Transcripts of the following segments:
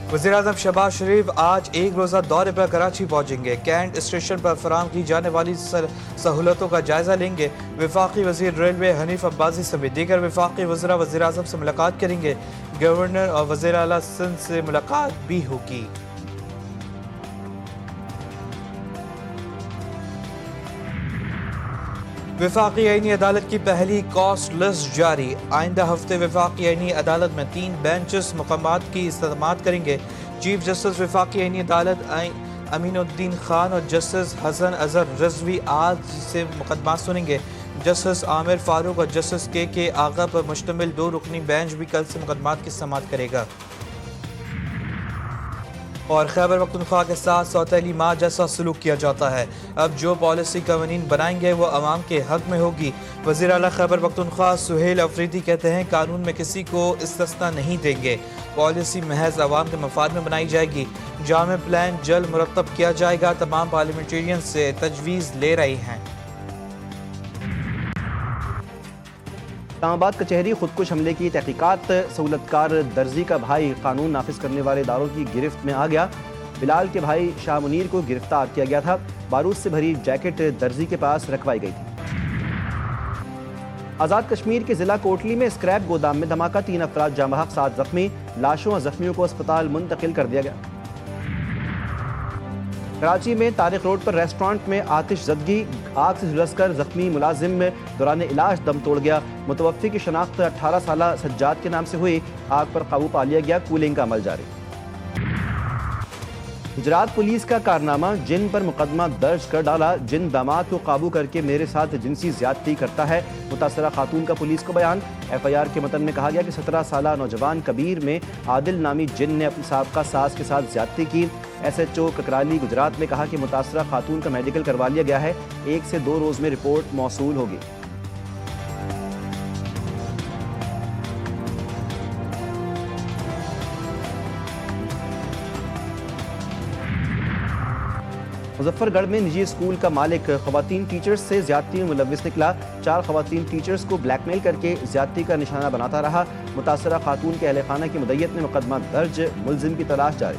वज़ीर-ए-आज़म शहबाज शरीफ आज एक रोज़ा दौरे पर कराची पहुँचेंगे। कैंट स्टेशन पर फराहम की जाने वाली सहूलतों का जायजा लेंगे। वफाकी वज़ीर रेलवे हनीफ अब्बासी समेत दीगर वफाकी वज़रा वज़ीर-ए-आज़म से मुलाकात करेंगे। गवर्नर और वज़ीर आला सिंध से मुलाकात भी होगी। वफाकी आईनी अदालत की पहली कॉस्ट लिस्ट जारी। आइंदा हफ्ते वफाकी आईनी अदालत में 3 बेंचेस मुक़ामात की इस्तेमाल करेंगे। चीफ जस्टिस वफाकी आईनी अदालत अमीनुद्दीन खान और जस्टिस हसन अजहर रिजवी आज से मुकदमा सुनेंगे। जस्टिस आमिर फारूक और जस्टिस के आगा पर मुश्तमिल 2 रुकनी बेंच भी कल से मुकदमात की समाअत करेगा। और खैबर पख्तूनख्वा के साथ सौतेली माँ जैसा सलूक किया जाता है। अब जो पॉलिसी कवानीन बनाएंगे वो अवाम के हक में होगी। वज़ीर आला खैबर पख्तूनख्वा सुहेल अफरीदी कहते हैं कानून में किसी को इस्तिस्ना नहीं देंगे। पॉलिसी महज अवाम के मफाद में बनाई जाएगी। जामे प्लान जल्द मुरतब किया जाएगा। तमाम पार्लियामेंटेरियन से तजवीज़ ले रही हैं। इस्लामाबाद कचहरी खुदकुश हमले की तहकीकात। सहूलतकार दर्जी का भाई कानून नाफिज करने वाले इदारों की गिरफ्त में आ गया। बिलाल के भाई शाह मुनीर को गिरफ्तार किया गया था। बारूद से भरी जैकेट दर्जी के पास रखवाई गई थी। आज़ाद कश्मीर के जिला कोटली में स्क्रैप गोदाम में धमाका, 3 अफराद जाँ बहक, 7 जख्मी। लाशों और जख्मियों को अस्पताल मुंतकिल कर दिया गया। कराची में तारिक रोड पर रेस्टोरेंट में आतिशज़दगी, आग से झुलसकर जख्मी मुलाजिम दौरान इलाज दम तोड़ गया। मुतवफ़्फ़ी की शनाख्त 18 साला सज्जाद के नाम से हुई। आग पर काबू पा लिया गया। कूलिंग का अमल जारी। गुजरात पुलिस का कारनामा, जिन पर मुकदमा दर्ज कर डाला। जिन दामाद को काबू करके मेरे साथ जिनसी ज्यादती करता है। मुतासरा खातून का पुलिस को बयान। FIR के मतन में कहा गया कि 17 साला नौजवान कबीर में आदिल नामी जिन ने अपनी साबका सास के साथ ज्यादती की। SHO ककराली गुजरात ने कहा कि मुतासरा खातून का मेडिकल करवा लिया गया है। 1 से 2 रोज में रिपोर्ट मौसूल होगी। मुजफ्फरगढ़ में निजी स्कूल का मालिक खवातीन टीचर्स से ज्यादती में मुलव्विस निकला। 4 खवातीन टीचर्स को ब्लैकमेल करके ज्यादती का निशाना बनाता रहा। मुतासरा खातून के अहले खाना की मुद्दत में मुकदमा दर्ज, मुलजिम की तलाश जारी।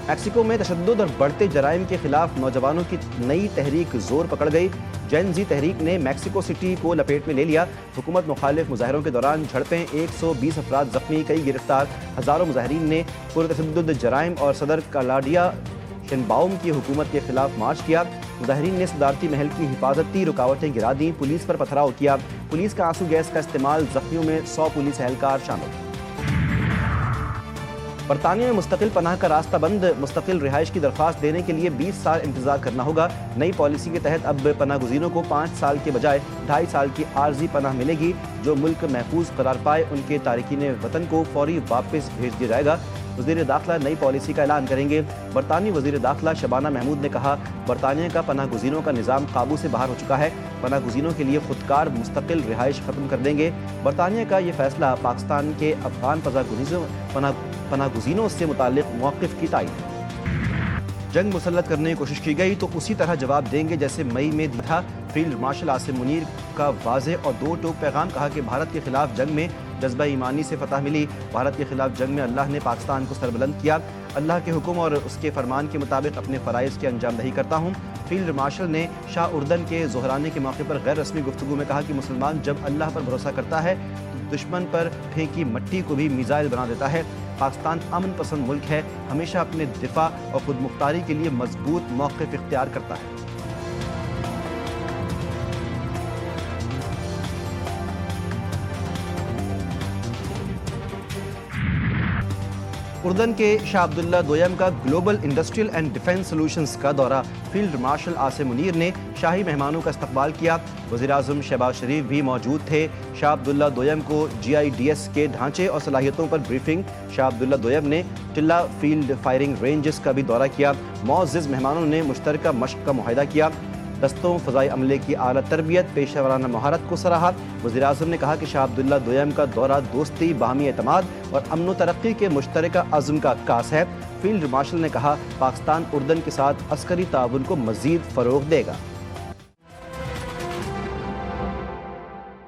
मैक्सिको में तशद्दुद और बढ़ते जराइम के खिलाफ नौजवानों की नई तहरीक जोर पकड़ गई। जेन जी तहरीक ने मैक्सिको सिटी को लपेट में ले लिया। हुकूमत मुखालिफ मुजाहरों के दौरान झड़पें, 120 अफराद जख्मी, कई गिरफ्तार। हज़ारों मुजाहरीन ने पुरतशद्दुद जराइम और सदर क्लाउडिया शेनबाउम की हुकूमत के खिलाफ मार्च किया। मुजाहरीन ने सदारती महल की हिफाजती रुकावटें गिरा दी। पुलिस पर पथराव किया। पुलिस का आंसू गैस का इस्तेमाल। जख्मियों में 100 पुलिस एहलकार शामिल। बरतानिया में मुस्तकिल पनाह का रास्ता बंद। मुस्तकिल रिहाइश की दरख्वास्त देने के लिए 20 साल इंतजार करना होगा। नई पॉलिसी के तहत अब पनाह गुज़ीरों को 5 साल के बजाय 2.5 साल की आर्जी पनाह मिलेगी। जो मुल्क महफूज करार पाए उनके तारिकीन वतन को फौरी वापस भेज दिया जाएगा। वज़ीर दाखिला नई पॉलिसी का ऐलान करेंगे। बरतानी वज़ीर दाखिला शबाना महमूद ने कहा, बरतानिया का पनाह गुज़ीरों का निज़ाम काबू से बाहर हो चुका है। पनाह गुज़ीरों के लिए खुदकार मुस्तकिल रिहाइश ख़त्म कर देंगे। बरतानिया का ये फैसला पाकिस्तान के अफगान पनाह गुज़ीरों से मुताल्लिक़ मौक़िफ़ की तायीद। जंग मुसल्लत करने की कोशिश की गई तो उसी तरह जवाब देंगे जैसे मई में दिया था। फील्ड मार्शल आसिम मुनीर का वाज़ेह और 2 टोक पैगाम। कहा कि भारत के खिलाफ जंग में जज्बा ईमानी से फतह मिली। भारत के खिलाफ जंग में अल्लाह ने पाकिस्तान को सरबुलंद किया। अल्लाह के हुक्म और उसके फरमान के मुताबिक अपने फ़राइज़ की अंजामदही करता हूँ। फील्ड मार्शल ने शाह उर्दन के ज़ोहराने के मौके पर गैर रस्मी गुफ्तगू में कहा कि मुसलमान जब अल्लाह पर भरोसा करता है तो दुश्मन पर फेंकी मट्टी को भी मिसाइल बना देता है। पाकिस्तान अमन पसंद मुल्क है, हमेशा अपने दिफा और खुद मुख्तारी के लिए मजबूत मौक़िफ़ इख्तियार करता है। उर्दन के शाह अब्दुल्ला दोयम का global industrial and defence solutions का दौरा। फील्ड मार्शल आसिम मुनीर ने शाही मेहमानों का इस्तकबाल किया। वज़ीर-ए-आज़म शहबाज शरीफ भी मौजूद थे। शाह अब्दुल्ला दोयम को GIDS के ढांचे और सलाहियतों पर ब्रीफिंग। शाह अब्दुल्ला दोयम ने टिल्ला फील्ड फायरिंग रेंजेस का भी दौरा किया। मुअज़्ज़िज़ मेहमानों ने मुश्तरका मश्क का मुआहिदा किया। दस्तों फ़ज़ाई अमले की आला तरबियत, पेशा वराना महारत को सराहा। वज़ीर-ए-आज़म ने कहा कि शाह अब्दुल्ला दोयम का दौरा दोस्ती, बाहमी एतमाद और अमन व तरक्की के मुश्तरका अज़्म का अक्कास है। फील्ड मार्शल ने कहा, पाकिस्तान उर्दन के साथ अस्करी ताउन को मज़ीद फ़रोग़ देगा।